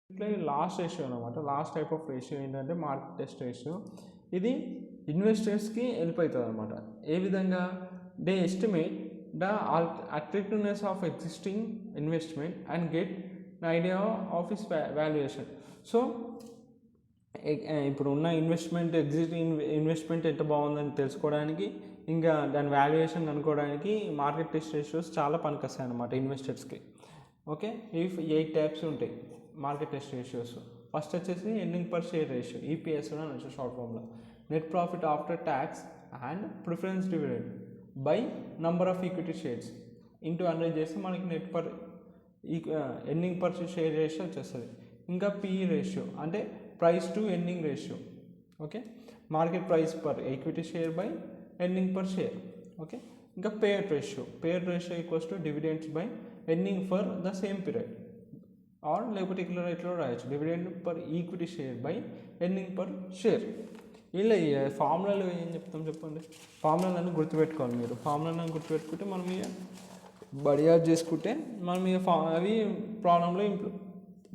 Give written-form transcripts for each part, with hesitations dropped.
ఇట్లా last ratio అనమాట. Last type of ratio ఏంటంటే మార్కెట్ టెస్ట్ రేషియో. ఇది ఇన్వెస్టర్స్కి హెల్ప్ అవుతుంది అనమాట. ఏ విధంగా? They estimate the attractiveness of existing investment and get idea of is valuation. So ఇప్పుడు ఉన్న ఎగ్జిస్టింగ్ ఇన్వెస్ట్మెంట్ ఎంత బాగుందని తెలుసుకోవడానికి, ఇంకా దాని వాల్యుయేషన్ అనుకోవడానికి మార్కెట్ టెస్ట్ రేషియోస్ చాలా పనికొస్తాయి అన్నమాట ఇన్వెస్టర్స్కి. ఓకే, ఇవి 8 టైప్స్ ఉంటాయి మార్కెట్ టెస్ట్ రేషియోస్. ఫస్ట్ వచ్చేసి earning per share ratio, EPS అని అనొచ్చు షార్ట్ ఫామ్లో. Net profit after tax and preference dividend by number of equity shares into 100 చేస్తే మనకి ఎర్నింగ్ పర్ షేర్ రేషియో వచ్చేస్తుంది. ఇంకా పిఈ రేషియో అంటే price to earning ratio. Okay, market price per equity share by earning per share. Okay, ఇంకా payer ratio equals to dividends by earning for the same period. Are లేకపోతే ఇట్లా రాయొచ్చు, dividend per equity share by earning per share. ఇలా ఫార్ములాలు ఏం చెప్తాం చెప్పండి. ఫార్ములాలను గుర్తుపెట్టుకోవాలి మీరు. ఫార్ములాలను గుర్తుపెట్టుకుంటే మనం ఇక బడియాడ్ చేసుకుంటే మనం ఇక అవి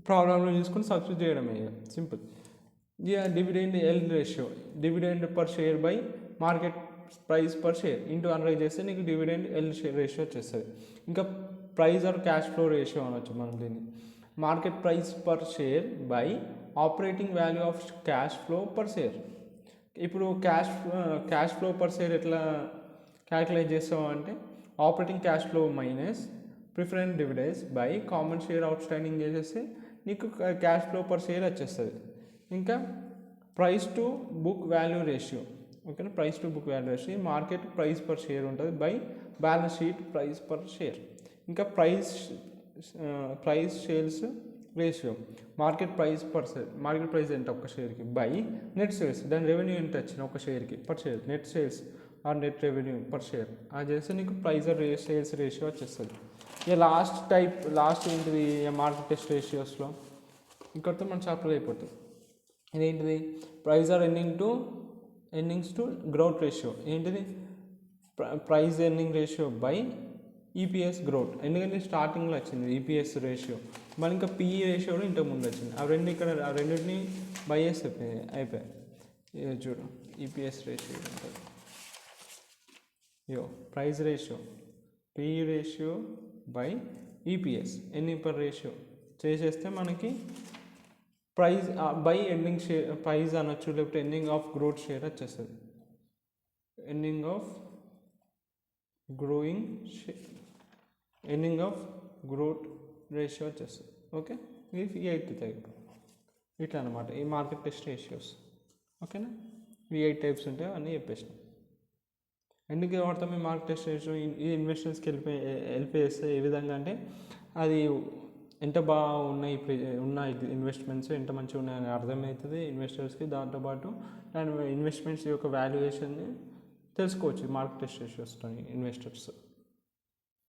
ప్రాబ్లంలో తీసుకుని సబ్స్టిట్యూట్ చేయడమే, ఇక సింపుల్. ఇక dividend yield ratio, dividend per share by market price per share into 100 చేస్తే నీకు డివిడెండ్ ఎల్ రేషియో వచ్చేస్తుంది. ఇంకా price or cash flow ratio అనొచ్చు మనం దీన్ని. Market price per share by operating value of cash flow per share. ఇప్పుడు cash flow per share ఎట్లా calculate చేస్తాం అంటే operating cash flow minus preference dividends by common share outstanding చేసేస్తే నీకు cash flow per share వచ్చేస్తుంది. ఇంకా price to book value ratio. ఓకేనా, price to book value ratio market price per share ఉంటుంది by balance sheet price per share. ఇంకా price sales ratio, market price per share, market price ఎంత ఒక షేర్కి by net sales, దాని revenue ఎంత వచ్చిన ఒక షేర్కి per share, net sales or net revenue per share. అది చేస్తే నీకు ప్రైస్ సేల్స్ రేషియో వచ్చేస్తుంది. ఇక లాస్ట్ ఏంటిది మార్కెట్ టెస్ట్ రేషియోస్లో, ఇక్కడితో మన చాప్టర్ అయిపోతుంది. ఇదేంటిది? Price or earnings to growth ratio. ఏంటిది? Price earning ratio by EPS growth. ఎందుకంటే స్టార్టింగ్లో వచ్చింది ఈపీఎస్ రేషియో, మరి ఇంకా పిఈ రేషియో కూడా ఇంతకు ముందు వచ్చింది. ఆ రెండింటిని బై చేసి అయిపోయాయి. చూడు, ఈపీఎస్ రేషియో ఉంటుంది, price ratio, PE ratio by EPS earning per ratio చేసేస్తే మనకి price by ending share price అనొచ్చు, లేకపోతే ఎండింగ్ ఆఫ్ గ్రోత్ షేర్ వచ్చేస్తుంది. ఎండింగ్ ఆఫ్ గ్రోత్ రేషియో వచ్చేస్తుంది. ఓకే, ఇవి 8 టైప్ ఇట్లా అనమాట ఈ మార్కెట్ టెస్ట్ రేషియోస్. ఓకేనా, ఇవి 8 టైప్స్ ఉంటాయి అన్నీ చెప్పేసినాం. ఎందుకు వాడతాం ఈ మార్కెట్ టెస్ట్ రేషియో? ఈ ఇన్వెస్టర్స్కి హెల్ప్ చేస్తే ఏ విధంగా అంటే అది ఎంత బాగున్నాయి ఉన్న ఇన్వెస్ట్మెంట్స్ ఎంత మంచిగా ఉన్నాయని అర్థమవుతుంది ఇన్వెస్టర్స్కి. దాంతోపాటు దాని ఇన్వెస్ట్మెంట్స్ యొక్క వాల్యుయేషన్ని తెలుసుకోవచ్చు మార్కెట్ టెస్ట్ రేషియోస్తో ఇన్వెస్టర్స్.